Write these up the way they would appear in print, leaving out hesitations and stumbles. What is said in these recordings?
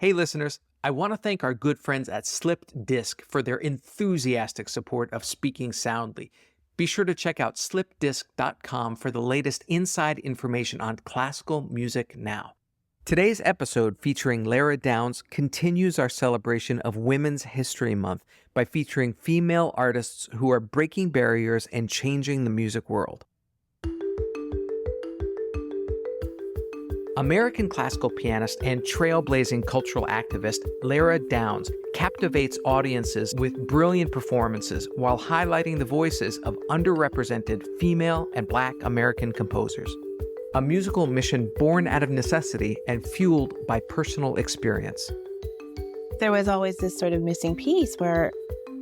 Hey, listeners, I want to thank our good friends at Slipped Disc for their enthusiastic support of Speaking Soundly. Be sure to check out slippedisc.com for the latest inside information on classical music now. Today's episode featuring Lara Downes continues our celebration of Women's History Month by featuring female artists who are breaking barriers and changing the music world. American classical pianist and trailblazing cultural activist Lara Downes captivates audiences with brilliant performances while highlighting the voices of underrepresented female and Black American composers. A musical mission born out of necessity and fueled by personal experience. There was always this sort of missing piece where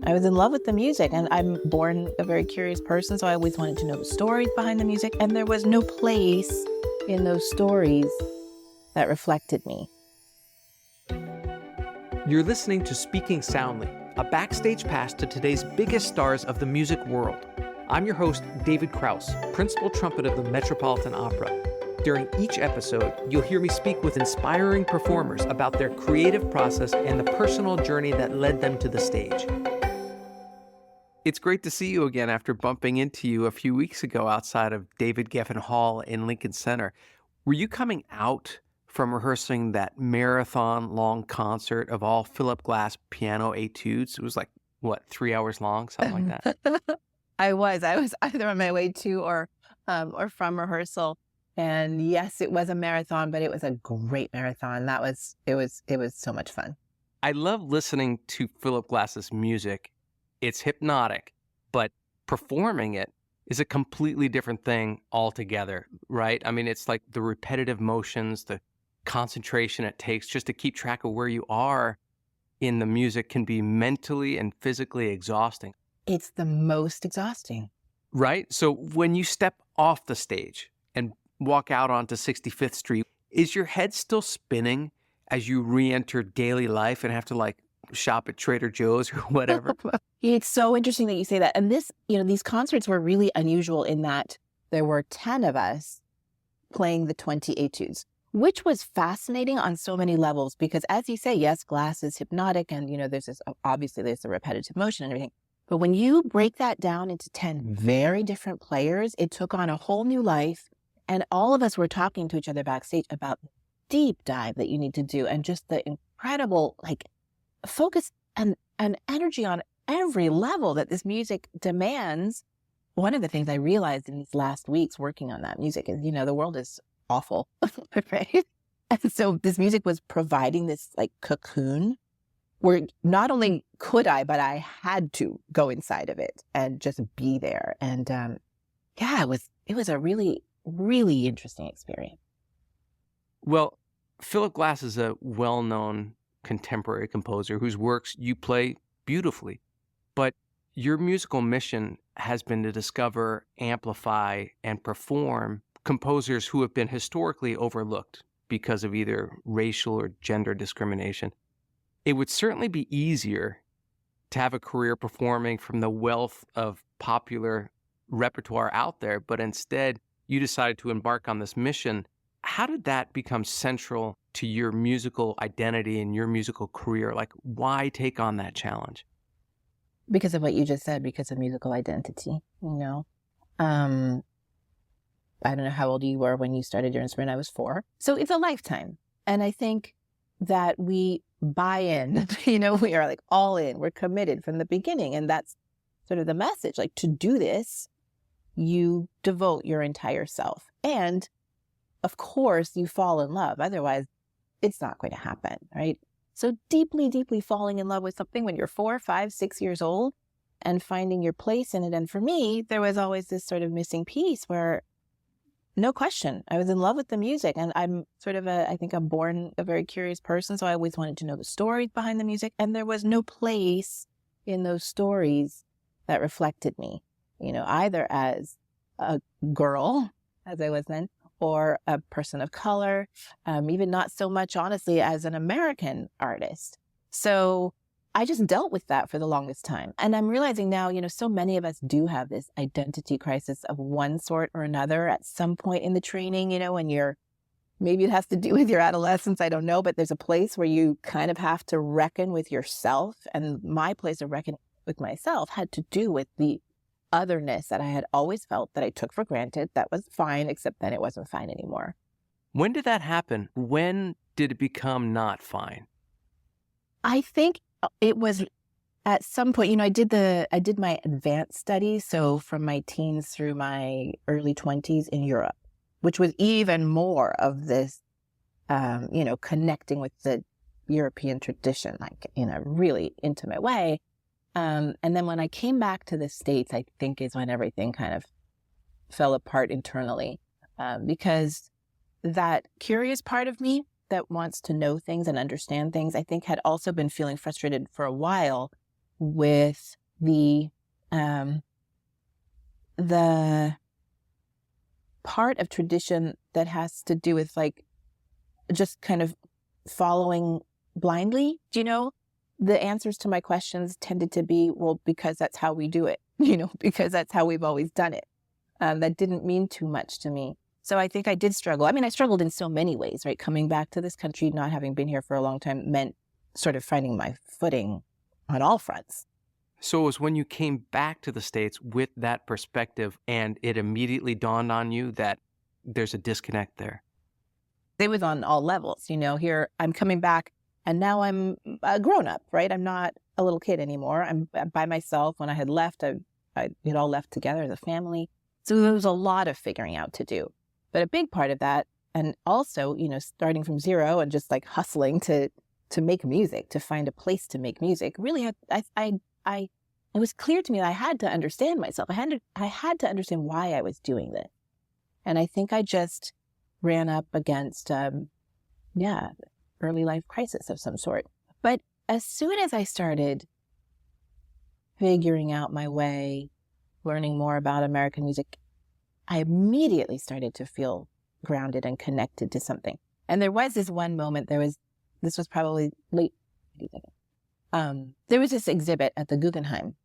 I was in love with the music, and I'm born a very curious person, so I always wanted to know the stories behind the music, and there was no place in those stories that reflected me. You're listening to Speaking Soundly, a backstage pass to today's biggest stars of the music world. I'm your host, David Krause, principal trumpet of the Metropolitan Opera. During each episode, you'll hear me speak with inspiring performers about their creative process and the personal journey that led them to the stage. It's great to see you again after bumping into you a few weeks ago outside of David Geffen Hall in Lincoln Center. Were you coming out from rehearsing that marathon-long concert of all Philip Glass piano etudes? It was like, 3 hours long, something like that? I was either on my way to or from rehearsal. And yes, it was a marathon, but it was a great marathon. It was so much fun. I love listening to Philip Glass's music. It's hypnotic, but performing it is a completely different thing altogether, right? I mean, it's like the repetitive motions, the concentration it takes just to keep track of where you are in the music can be mentally and physically exhausting. It's the most exhausting. Right? So when you step off the stage and walk out onto 65th Street, is your head still spinning as you re-enter daily life and have to shop at Trader Joe's or whatever? It's so interesting that you say that. And these concerts were really unusual in that there were 10 of us playing the 20 etudes, which was fascinating on so many levels because, as you say, yes, Glass is hypnotic and, there's the repetitive motion and everything. But when you break that down into 10 very different players, it took on a whole new life. And all of us were talking to each other backstage about the deep dive that you need to do and just the incredible, focus and energy on every level that this music demands. One of the things I realized in these last weeks working on that music is, the world is awful, right? And so this music was providing this cocoon where not only could I, but I had to go inside of it and just be there. And it was a really, really interesting experience. Well, Philip Glass is a well-known contemporary composer whose works you play beautifully, but your musical mission has been to discover, amplify, and perform composers who have been historically overlooked because of either racial or gender discrimination. It would certainly be easier to have a career performing from the wealth of popular repertoire out there, but instead you decided to embark on this mission. How did that become central to your musical identity and your musical career? Why take on that challenge? Because of what you just said, because of musical identity, I don't know how old you were when you started your instrument. I was 4. So it's a lifetime. And I think that we buy in, we are all in, we're committed from the beginning. And that's sort of the message, to do this, you devote your entire self. And of course you fall in love. Otherwise it's not going to happen, right? So deeply, deeply falling in love with something when you're 4, 5, 6 years old and finding your place in it. And for me, there was always this sort of missing piece where, no question, I was in love with the music. And I'm sort of I think I'm born a very curious person. So I always wanted to know the stories behind the music. And there was no place in those stories that reflected me, either as a girl, as I was then, or a person of color, even not so much, honestly, as an American artist. So I just dealt with that for the longest time. And I'm realizing now, so many of us do have this identity crisis of one sort or another at some point in the training, when you're maybe it has to do with your adolescence, I don't know, but there's a place where you kind of have to reckon with yourself. And my place of reckoning with myself had to do with the otherness that I had always felt that I took for granted. That was fine, except then it wasn't fine anymore. When did that happen? When did it become not fine? I think it was at some point, I did my advanced studies, so from my teens through my early 20s in Europe, which was even more of this, connecting with the European tradition, like in a really intimate way. And then when I came back to the States, I think is when everything kind of fell apart internally, because that curious part of me that wants to know things and understand things, I think had also been feeling frustrated for a while with the part of tradition that has to do with like just kind of following blindly. The answers to my questions tended to be, well, because that's how we do it, because that's how we've always done it. That didn't mean too much to me. So I think I did struggle. I mean, I struggled in so many ways, right? Coming back to this country, not having been here for a long time, meant sort of finding my footing on all fronts. So it was when you came back to the States with that perspective and it immediately dawned on you that there's a disconnect there. It was on all levels. Here I'm coming back and now I'm a grown up, right? I'm not a little kid anymore. I'm by myself. When I had left, I had all left together as a family. So there was a lot of figuring out to do. But a big part of that, and also, starting from zero and just like hustling to make music, to find a place to make music, really had, it was clear to me that I had to understand myself. I had to understand why I was doing this. And I think I just ran up against, early life crisis of some sort. But as soon as I started figuring out my way, learning more about American music, I immediately started to feel grounded and connected to something. And there was this one moment, this was probably late, there was this exhibit at the Guggenheim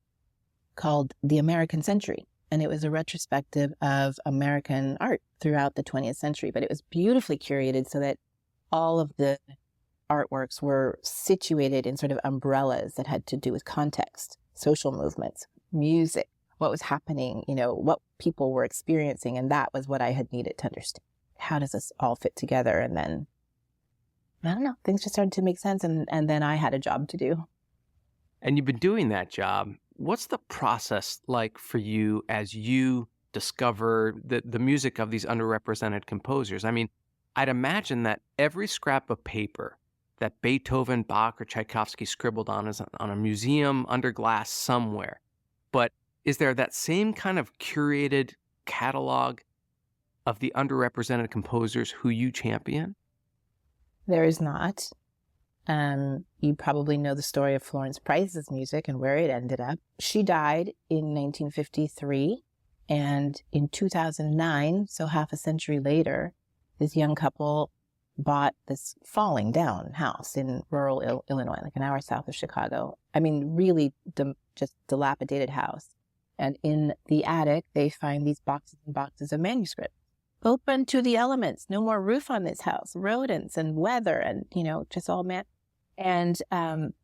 called The American Century. And it was a retrospective of American art throughout the 20th century. But it was beautifully curated so that all of the artworks were situated in sort of umbrellas that had to do with context, social movements, music, what was happening, what people were experiencing. And that was what I had needed to understand. How does this all fit together? And then, I don't know, things just started to make sense. And then I had a job to do. And you've been doing that job. What's the process like for you as you discover the music of these underrepresented composers? I mean, I'd imagine that every scrap of paper that Beethoven, Bach, or Tchaikovsky scribbled on is on a museum under glass somewhere. But is there that same kind of curated catalog of the underrepresented composers who you champion? There is not. You probably know the story of Florence Price's music and where it ended up. She died in 1953, and in 2009, so half a century later, this young couple bought this falling down house in rural Illinois, like an hour south of Chicago. I mean, really just dilapidated house. And in the attic, they find these boxes and boxes of manuscripts. Open to the elements, no more roof on this house, rodents and weather and, just all man. And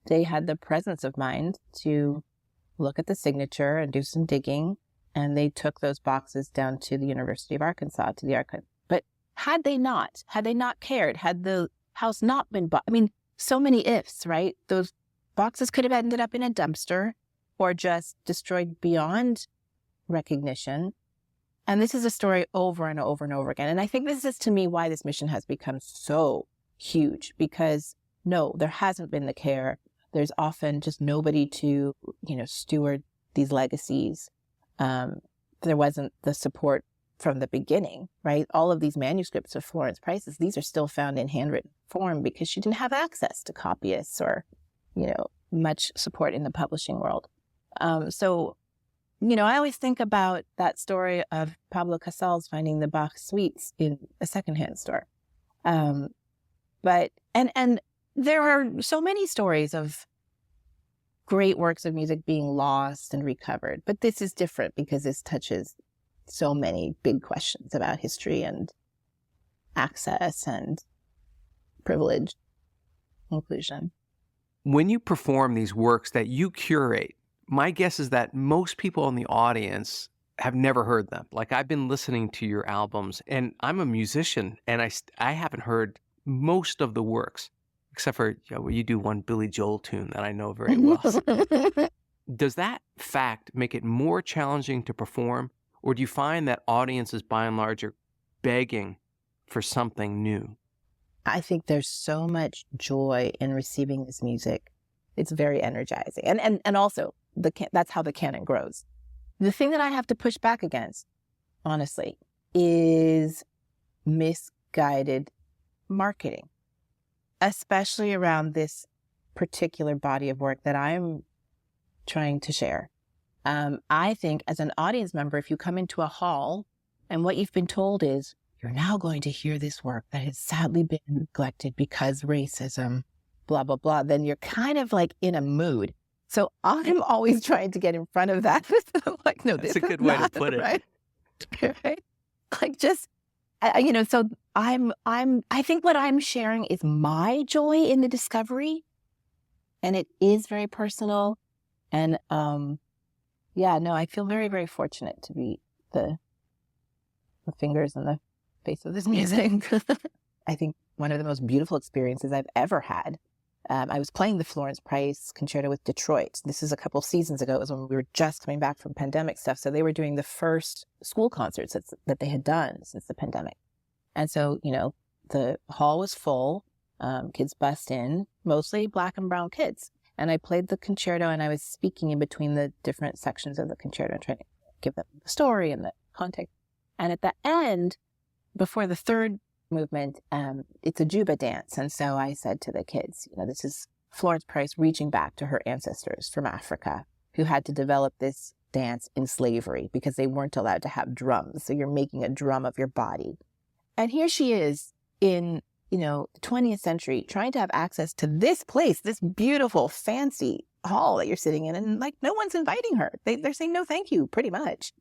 they had the presence of mind to look at the signature and do some digging. And they took those boxes down to the University of Arkansas, to the archive. But had they not cared, had the house not been bought, I mean, so many ifs, right? Those boxes could have ended up in a dumpster or just destroyed beyond recognition. And this is a story over and over and over again. And I think this is, to me, why this mission has become so huge, because no, there hasn't been the care. There's often just nobody to, steward these legacies. There wasn't the support from the beginning, right? All of these manuscripts of Florence Price's, these are still found in handwritten form because she didn't have access to copyists or, much support in the publishing world. I always think about that story of Pablo Casal's finding the Bach suites in a secondhand store. But there are so many stories of great works of music being lost and recovered. But this is different because this touches so many big questions about history. And access and privilege, inclusion. When you perform these works that you curate, my guess is that most people in the audience have never heard them. Like, I've been listening to your albums, and I'm a musician, and I haven't heard most of the works, except for, you do one Billy Joel tune that I know very well. Does that fact make it more challenging to perform, or do you find that audiences, by and large, are begging for something new? I think there's so much joy in receiving this music. It's very energizing. And also, that's how the canon grows. The thing that I have to push back against, honestly, is misguided marketing, especially around this particular body of work that I'm trying to share. I think as an audience member, if you come into a hall and what you've been told is, you're now going to hear this work that has sadly been neglected because racism, blah, blah, blah, then you're kind of like in a mood. So I'm always trying to get in front of that. Like, no, That's this a good is way to not put it. right. Right? Like, just, so I think what I'm sharing is my joy in the discovery, and it is very personal. And, I feel very, very fortunate to be the fingers in the face of this music. I think one of the most beautiful experiences I've ever had. I was playing the Florence Price concerto with Detroit. This is a couple seasons ago. It was when we were just coming back from pandemic stuff. So they were doing the first school concerts that they had done since the pandemic. And so, the hall was full. Kids bussed in, mostly Black and brown kids. And I played the concerto, and I was speaking in between the different sections of the concerto, trying to give them the story and the context. And at the end, before the third movement, it's a juba dance. And so I said to the kids, this is Florence Price reaching back to her ancestors from Africa who had to develop this dance in slavery because they weren't allowed to have drums. So you're making a drum of your body. And here she is in, the 20th century trying to have access to this place, this beautiful, fancy hall that you're sitting in. And like, no one's inviting her. They're saying, no, thank you, pretty much.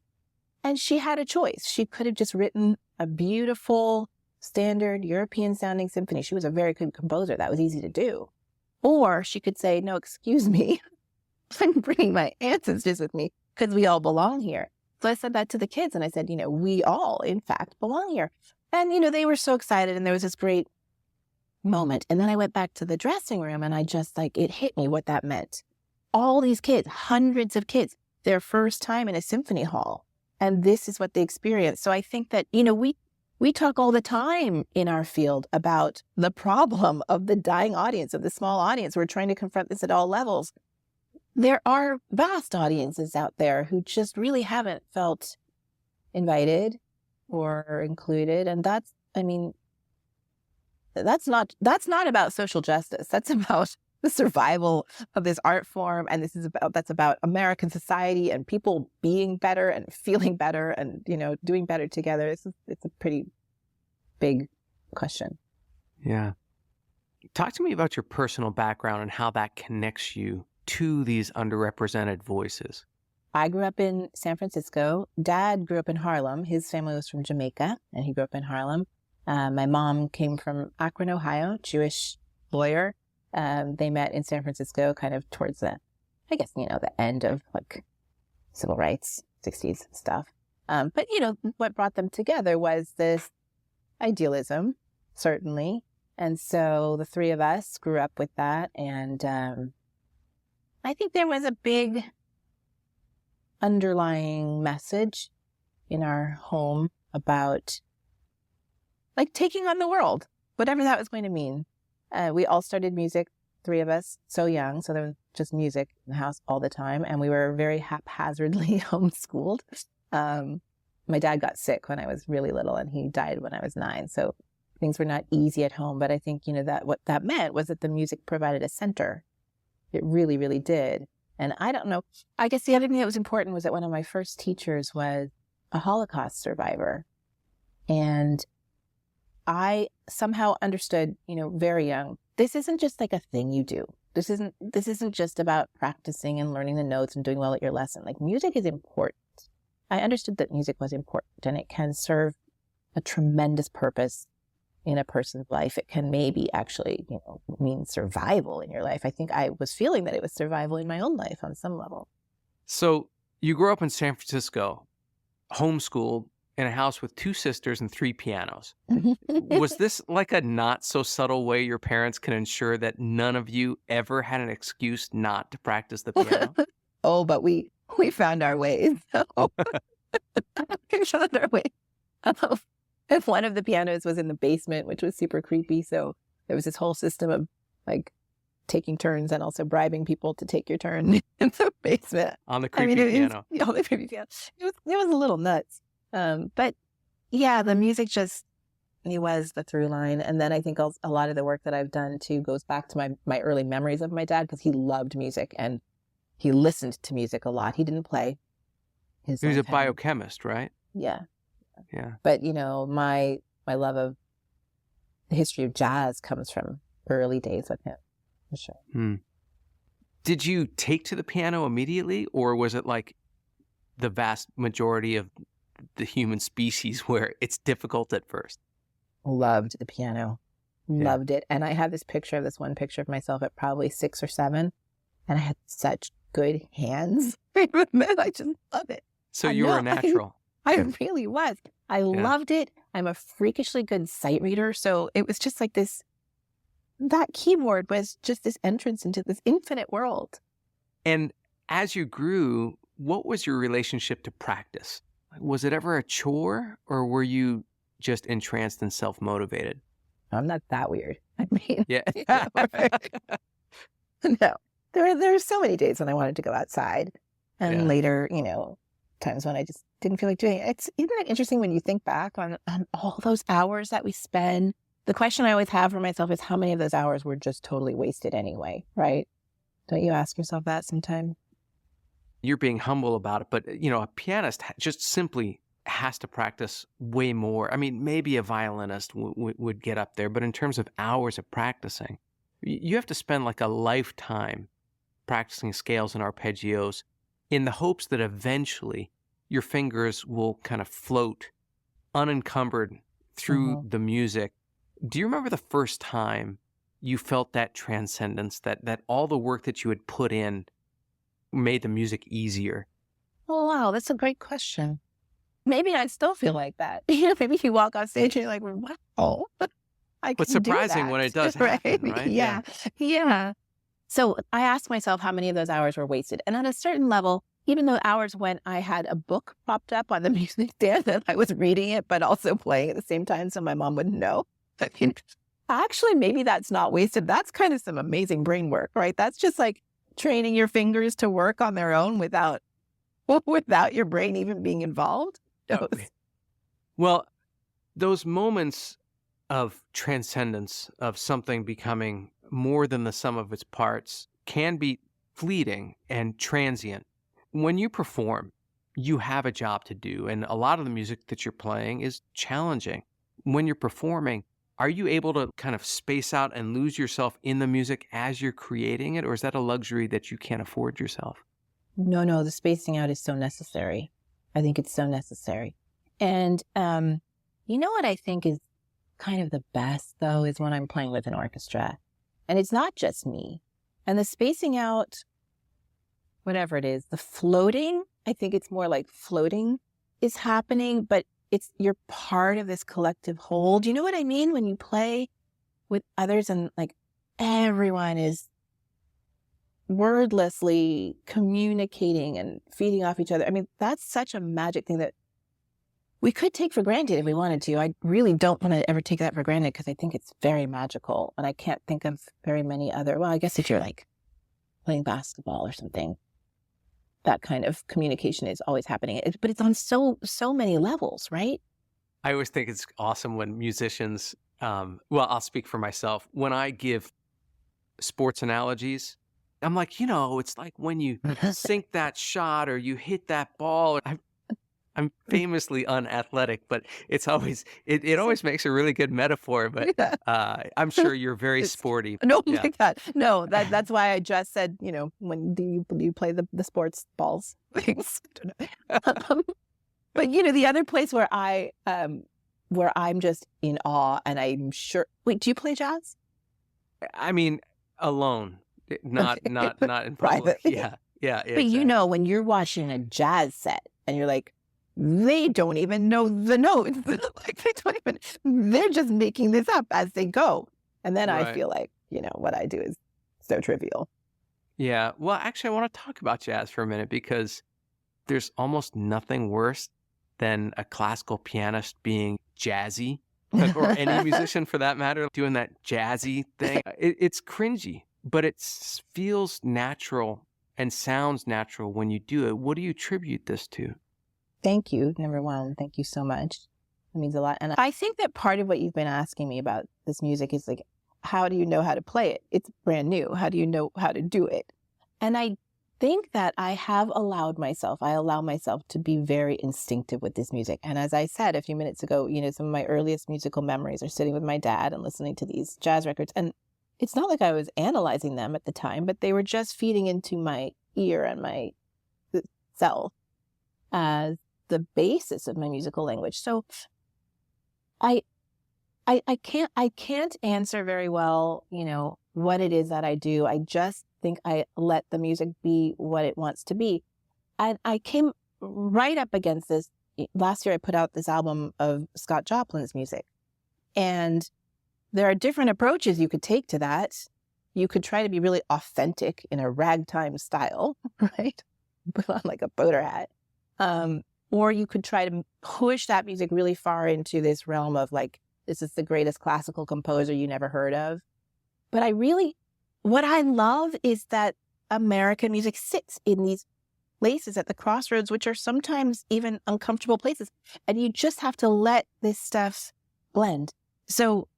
And she had a choice. She could have just written a beautiful, standard European sounding symphony. She was a very good composer. That was easy to do. Or she could say, no, excuse me, I'm bringing my ancestors with me because we all belong here. So I said that to the kids, and I said, we all, in fact, belong here. And, they were so excited, and there was this great moment. And then I went back to the dressing room, and I just, it hit me what that meant. All these kids, hundreds of kids, their first time in a symphony hall. And this is what they experience. So I think that, we talk all the time in our field about the problem of the dying audience, of the small audience. We're trying to confront this at all levels. There are vast audiences out there who just really haven't felt invited or included. And that's not about social justice. That's about the survival of this art form. And that's about American society and people being better and feeling better and, doing better together. It's a pretty big question. Yeah. Talk to me about your personal background and how that connects you to these underrepresented voices. I grew up in San Francisco. Dad grew up in Harlem. His family was from Jamaica, and he grew up in Harlem. My mom came from Akron, Ohio, Jewish lawyer. They met in San Francisco kind of towards the end of civil rights, 60s stuff. But what brought them together was this idealism, certainly. And so the three of us grew up with that. And I think there was a big underlying message in our home about taking on the world, whatever that was going to mean. We all started music, three of us, so young. So there was just music in the house all the time. And we were very haphazardly homeschooled. My dad got sick when I was really little, and he died when I was 9. So things were not easy at home. But I think, that what that meant was that the music provided a center. It really, really did. And I don't know, I guess the other thing that was important was that one of my first teachers was a Holocaust survivor. And I somehow understood, very young, this isn't just a thing you do. This isn't just about practicing and learning the notes and doing well at your lesson. Music is important. I understood that music was important, and it can serve a tremendous purpose in a person's life. It can maybe actually, mean survival in your life. I think I was feeling that it was survival in my own life on some level. So you grew up in San Francisco, homeschooled in a house with 2 sisters and 3 pianos. Was this like a not so subtle way your parents can ensure that none of you ever had an excuse not to practice the piano? Oh, but we found our ways. We found our way. If one of the pianos was in the basement, which was super creepy, so there was this whole system of like taking turns and also bribing people to take your turn in the basement. On the creepy piano. On the creepy piano. It was a little nuts. But yeah, the music it was the through line. And then I think a lot of the work that I've done too goes back to my early memories of my dad, because he loved music and he listened to music a lot. He didn't play. He was a biochemist, right? Yeah. Yeah. But, my love of the history of jazz comes from early days with him, for sure. Did you take to the piano immediately, or was it like the vast majority of the human species where it's difficult at first? Loved the piano. Loved it. And I have this one picture of myself at probably 6 or 7, and I had such good hands. I just love it. So you were a natural. I really was. I loved it. I'm a freakishly good sight reader. So it was just like that keyboard was just this entrance into this infinite world. And as you grew, what was your relationship to practice? Was it ever a chore, or were you just entranced and self-motivated? I'm not that weird. I mean, yeah. No, there are so many days when I wanted to go outside, and later, times when I just didn't feel like doing it. Isn't that interesting when you think back on all those hours that we spend? The question I always have for myself is how many of those hours were just totally wasted anyway, right? Don't you ask yourself that sometimes? You're being humble about it, but a pianist just simply has to practice way more. I mean, maybe a violinist would get up there, but in terms of hours of practicing, you have to spend like a lifetime practicing scales and arpeggios in the hopes that eventually your fingers will kind of float unencumbered through the music. Do you remember the first time you felt that transcendence, that all the work that you had put in made the music easier? Oh, wow. That's a great question. Maybe I still feel like that. Maybe you walk on stage and you're like, wow, I can What's surprising do that. when it does happen, right? Yeah. So I asked myself how many of those hours were wasted. And on a certain level, even though hours when I had a book propped up on the music stand and I was reading it, but also playing at the same time so my mom wouldn't know. I mean, actually, maybe that's not wasted. That's kind of some amazing brain work, right? That's just like training your fingers to work on their own without your brain even being involved. Well, those moments of transcendence, of something becoming more than the sum of its parts, can be fleeting and transient. When you perform, you have a job to do, and a lot of the music that you're playing is challenging. When you're performing, are you able to kind of space out and lose yourself in the music as you're creating it, or is that a luxury that you can't afford yourself? No, the spacing out is so necessary. I think it's so necessary. And you know what I think is kind of the best, though, is when I'm playing with an orchestra. And it's not just me. And the spacing out, whatever it is, the floating, I think it's more like floating is happening, but you're part of this collective whole. Do you know what I mean? When you play with others and like everyone is wordlessly communicating and feeding off each other. I mean, that's such a magic thing that we could take for granted if we wanted to. I really don't want to ever take that for granted because I think it's very magical. And I can't think of very many other, well, I guess if you're like playing basketball or something, that kind of communication is always happening. But it's on so many levels, right? I always think it's awesome when musicians, well, I'll speak for myself. When I give sports analogies, I'm like, it's like when you sink that shot or you hit that ball. I'm famously unathletic, but it's always, it always makes a really good metaphor, but I'm sure you're very sporty. No, like that. No, that's why I just said, when do you play the sports balls things? But, the other place where I where I'm just in awe, and I'm sure. Wait, do you play jazz? I mean, alone, not Okay. not in public. Privately. Yeah, yeah, But exactly. when you're watching a jazz set and you're like, they don't even know the notes. Like they don't even, they're just making this up as they go. And then I Right. feel like, what I do is so trivial. Yeah. Well, actually, I want to talk about jazz for a minute because there's almost nothing worse than a classical pianist being jazzy, or any musician for that matter, doing that jazzy thing. It's cringy, but it feels natural and sounds natural when you do it. What do you attribute this to? Thank you, number one. Thank you so much. It means a lot. And I think that part of what you've been asking me about this music is like, how do you know how to play it? It's brand new. How do you know how to do it? And I think that I allow myself to be very instinctive with this music. And as I said a few minutes ago, some of my earliest musical memories are sitting with my dad and listening to these jazz records. And it's not like I was analyzing them at the time, but they were just feeding into my ear and my self as the basis of my musical language. So I can't answer very well, what it is that I do. I just think I let the music be what it wants to be. And I came right up against this. Last year, I put out this album of Scott Joplin's music. And there are different approaches you could take to that. You could try to be really authentic in a ragtime style, right? Put on like a boater hat. Or you could try to push that music really far into this realm of like, this is the greatest classical composer you never heard of. But what I love is that American music sits in these places at the crossroads, which are sometimes even uncomfortable places. And you just have to let this stuff blend. So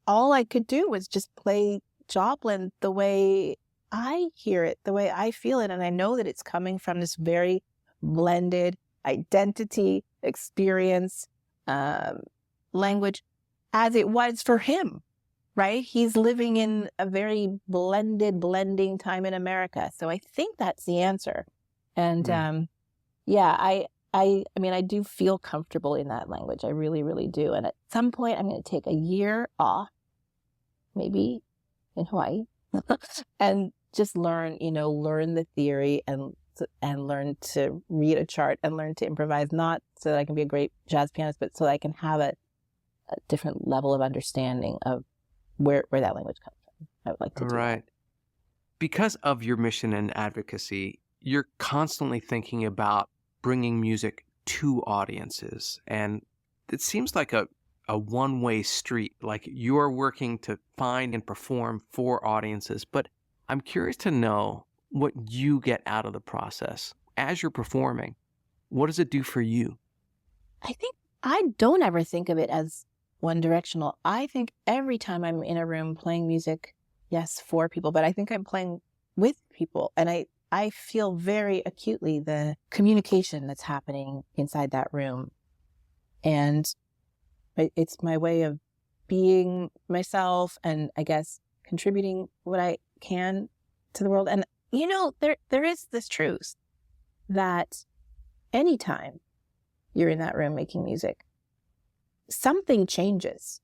all I could do was just play Joplin the way I hear it, the way I feel it. And I know that it's coming from this very blended identity, experience, language as it was for him, right? He's living in a very blending time in America. So I think that's the answer. And I mean, I do feel comfortable in that language. I really, really do. And at some point, I'm going to take a year off, maybe in Hawaii, and just learn the theory and learn to read a chart and learn to improvise, not so that I can be a great jazz pianist, but so that I can have a different level of understanding of where that language comes from. I would like to do Right. that. Because of your mission and advocacy, you're constantly thinking about bringing music to audiences. And it seems like a one-way street, like you're working to find and perform for audiences. But I'm curious to know what you get out of the process as you're performing. What does it do for you? I think I don't ever think of it as one directional. I think every time I'm in a room playing music, yes, for people, but I think I'm playing with people. And I feel very acutely the communication that's happening inside that room. And it's my way of being myself and I guess contributing what I can to the world. And there is this truth that anytime you're in that room making music, something changes.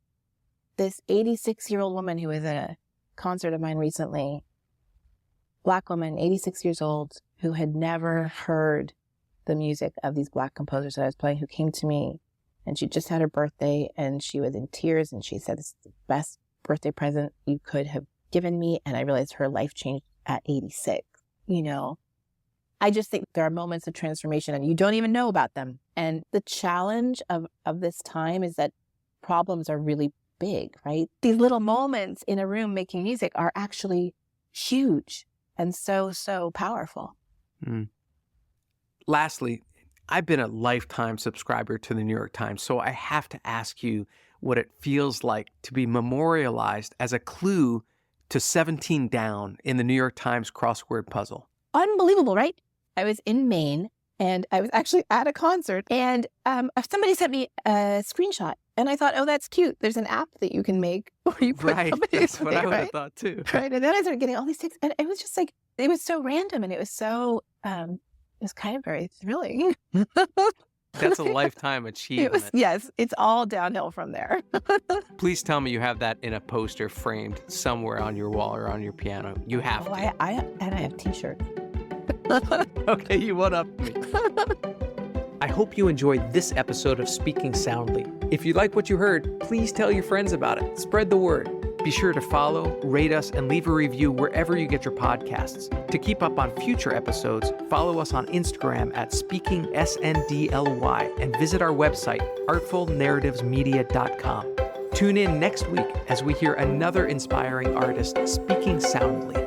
This 86-year-old woman who was at a concert of mine recently, Black woman, 86 years old, who had never heard the music of these Black composers that I was playing, who came to me, and she just had her birthday and she was in tears and she said, "This is the best birthday present you could have given me." And I realized her life changed at 86. I just think there are moments of transformation and you don't even know about them. And the challenge of this time is that problems are really big, right? These little moments in a room making music are actually huge and so powerful. Lastly, I've been a lifetime subscriber to the New York Times, so I have to ask you what it feels like to be memorialized as a clue to 17 down in the New York Times crossword puzzle. Unbelievable, right? I was in Maine and I was actually at a concert and somebody sent me a screenshot and I thought, oh, that's cute. There's an app that you can make where you put Right, somebody's that's what I name, would have right? thought too. Right. And then I started getting all these texts and it was just like, it was so random and it was so, it was kind of very thrilling. That's a lifetime achievement. Yes, it's all downhill from there. Please tell me you have that in a poster framed somewhere on your wall or on your piano. You have Oh, to. I have t-shirts. Okay, you one-upped me. I hope you enjoyed this episode of Speaking Soundly. If you like what you heard, please tell your friends about it. Spread the word. Be sure to follow, rate us, and leave a review wherever you get your podcasts. To keep up on future episodes, follow us on Instagram at SpeakingSNDLY and visit our website, artfulnarrativesmedia.com. Tune in next week as we hear another inspiring artist speaking soundly.